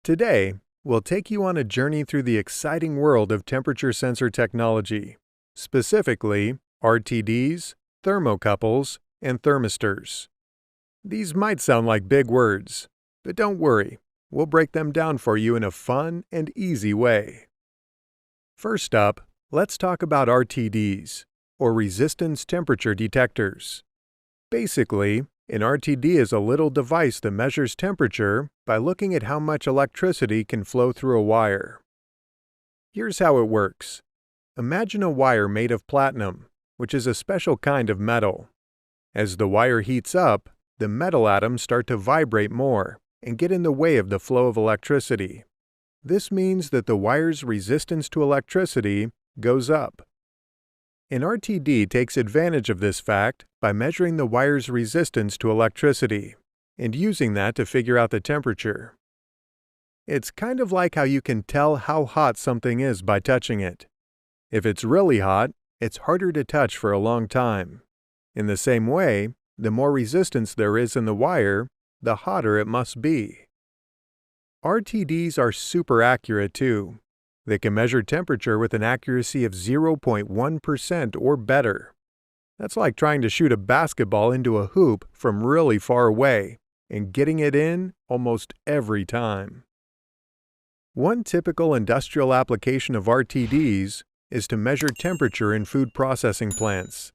Today, we'll take you on a journey through the exciting world of temperature sensor technology, specifically RTDs, thermocouples, and thermistors. These might sound like big words, but don't worry, we'll break them down for you in a fun and easy way. First up, let's talk about RTDs, or resistance temperature detectors. Basically, an RTD is a little device that measures temperature by looking at how much electricity can flow through a wire. Here's how it works. Imagine a wire made of platinum, which is a special kind of metal. As the wire heats up, the metal atoms start to vibrate more and get in the way of the flow of electricity. This means that the wire's resistance to electricity goes up. An RTD takes advantage of this fact by measuring the wire's resistance to electricity and using that to figure out the temperature. It's kind of like how you can tell how hot something is by touching it. If it's really hot, it's harder to touch for a long time. In the same way, the more resistance there is in the wire, the hotter it must be. RTDs are super accurate too. They can measure temperature with an accuracy of 0.1% or better. That's like trying to shoot a basketball into a hoop from really far away and getting it in almost every time. One typical industrial application of RTDs is to measure temperature in food processing plants.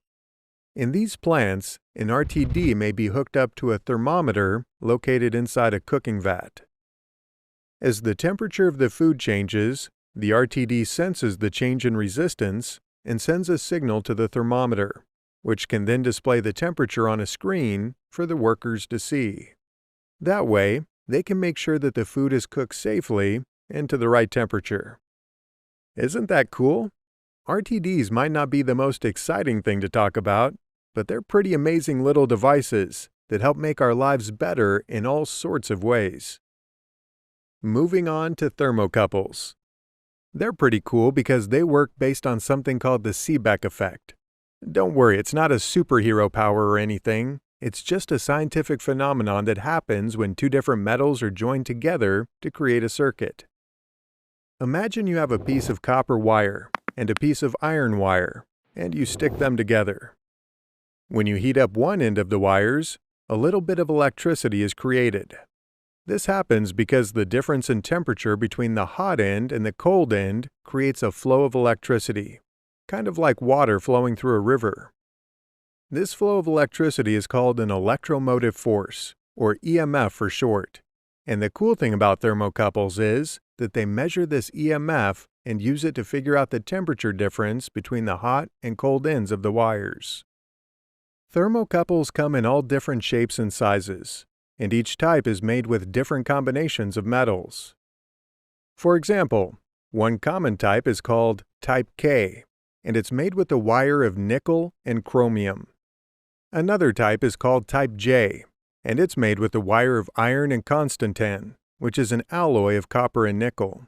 In these plants, an RTD may be hooked up to a thermometer located inside a cooking vat. As the temperature of the food changes, the RTD senses the change in resistance and sends a signal to the thermometer, which can then display the temperature on a screen for the workers to see. That way, they can make sure that the food is cooked safely and to the right temperature. Isn't that cool? RTDs might not be the most exciting thing to talk about, but they're pretty amazing little devices that help make our lives better in all sorts of ways. Moving on to thermocouples. They're pretty cool because they work based on something called the Seebeck effect. Don't worry, it's not a superhero power or anything. It's just a scientific phenomenon that happens when two different metals are joined together to create a circuit. Imagine you have a piece of copper wire and a piece of iron wire, and you stick them together. When you heat up one end of the wires, a little bit of electricity is created. This happens because the difference in temperature between the hot end and the cold end creates a flow of electricity, kind of like water flowing through a river. This flow of electricity is called an electromotive force, or EMF for short. And the cool thing about thermocouples is that they measure this EMF and use it to figure out the temperature difference between the hot and cold ends of the wires. Thermocouples come in all different shapes and sizes, and each type is made with different combinations of metals. For example, one common type is called Type K, and it's made with a wire of nickel and chromium. Another type is called Type J, and it's made with a wire of iron and constantan, which is an alloy of copper and nickel.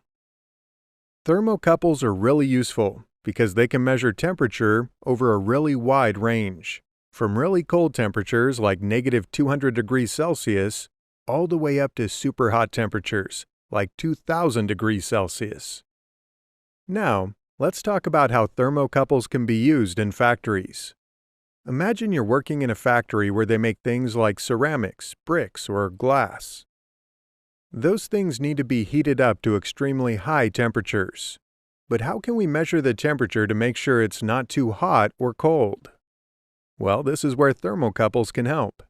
Thermocouples are really useful because they can measure temperature over a really wide range, from really cold temperatures like -200 degrees Celsius all the way up to super hot temperatures like 2000 degrees Celsius. Now, let's talk about how thermocouples can be used in factories. Imagine you're working in a factory where they make things like ceramics, bricks, or glass. Those things need to be heated up to extremely high temperatures. But how can we measure the temperature to make sure it's not too hot or cold? Well, this is where thermocouples can help.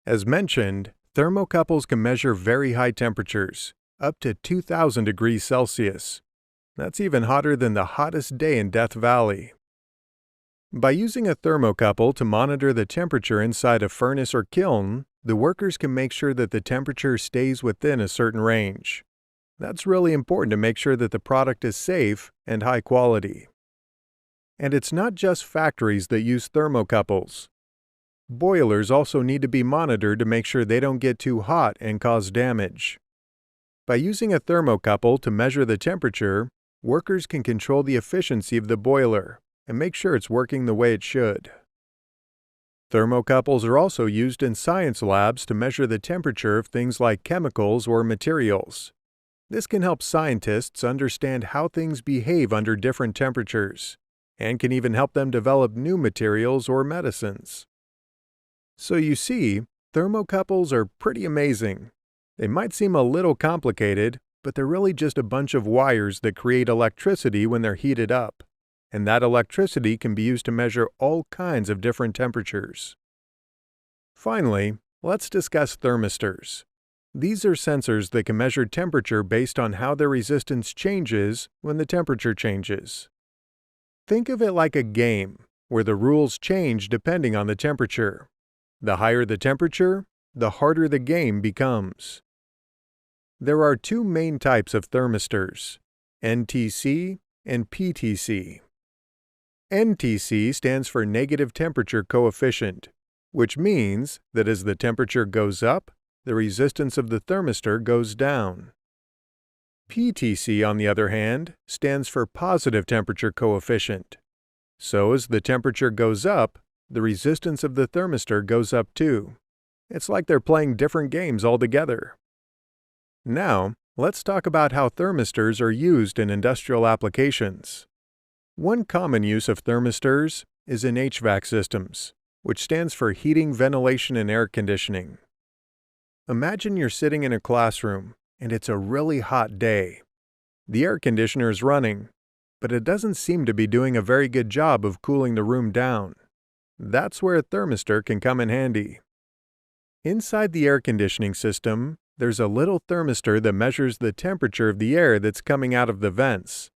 As mentioned, thermocouples can measure very high temperatures, up to 2000 degrees Celsius. That's even hotter than the hottest day in Death Valley. By using a thermocouple to monitor the temperature inside a furnace or kiln, the workers can make sure that the temperature stays within a certain range. That's really important to make sure that the product is safe and high quality. And it's not just factories that use thermocouples. Boilers also need to be monitored to make sure they don't get too hot and cause damage. By using a thermocouple to measure the temperature, workers can control the efficiency of the boiler and make sure it's working the way it should. Thermocouples are also used in science labs to measure the temperature of things like chemicals or materials, This can help scientists understand how things behave under different temperatures, and can even help them develop new materials or medicines. So you see, thermocouples are pretty amazing. They might seem a little complicated, but they're really just a bunch of wires that create electricity when they're heated up. And that electricity can be used to measure all kinds of different temperatures. Finally, let's discuss thermistors. These are sensors that can measure temperature based on how their resistance changes when the temperature changes. Think of it like a game, where the rules change depending on the temperature. The higher the temperature, the harder the game becomes. There are two main types of thermistors, NTC and PTC. NTC stands for negative temperature coefficient, which means that as the temperature goes up, the resistance of the thermistor goes down. PTC, on the other hand, stands for positive temperature coefficient. So as the temperature goes up, the resistance of the thermistor goes up too. It's like they're playing different games altogether. Now, let's talk about how thermistors are used in industrial applications. One common use of thermistors is in HVAC systems, which stands for heating, ventilation, and air conditioning. Imagine you're sitting in a classroom, and it's a really hot day. The air conditioner is running, but it doesn't seem to be doing a very good job of cooling the room down. That's where a thermistor can come in handy. Inside the air conditioning system, there's a little thermistor that measures the temperature of the air that's coming out of the vents.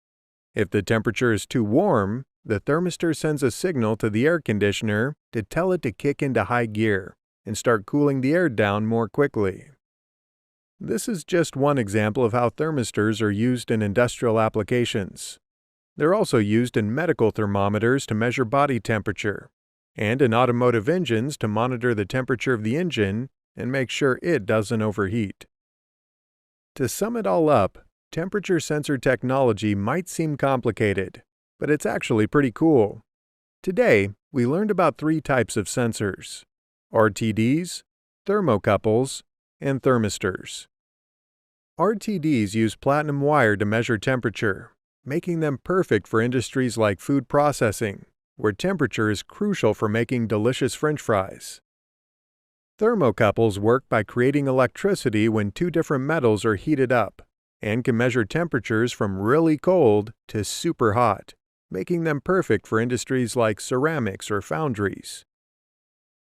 If the temperature is too warm, the thermistor sends a signal to the air conditioner to tell it to kick into high gear and start cooling the air down more quickly. This is just one example of how thermistors are used in industrial applications. They're also used in medical thermometers to measure body temperature, and in automotive engines to monitor the temperature of the engine and make sure it doesn't overheat. To sum it all up, temperature sensor technology might seem complicated, but it's actually pretty cool. Today, we learned about three types of sensors: RTDs, thermocouples, and thermistors. RTDs use platinum wire to measure temperature, making them perfect for industries like food processing, where temperature is crucial for making delicious French fries. Thermocouples work by creating electricity when two different metals are heated up, and can measure temperatures from really cold to super hot, making them perfect for industries like ceramics or foundries.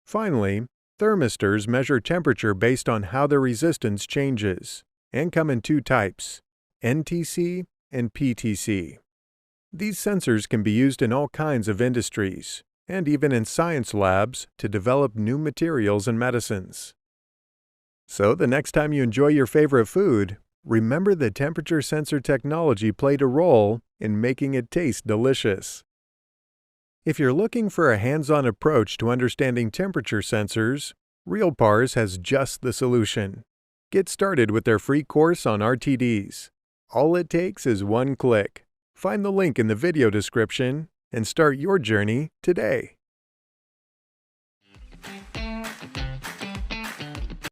Finally, thermistors measure temperature based on how their resistance changes, and come in two types, NTC and PTC. These sensors can be used in all kinds of industries, and even in science labs to develop new materials and medicines. So the next time you enjoy your favorite food, remember that temperature sensor technology played a role in making it taste delicious. If you're looking for a hands-on approach to understanding temperature sensors, RealPars has just the solution. Get started with their free course on RTDs. All it takes is one click. Find the link in the video description and start your journey today.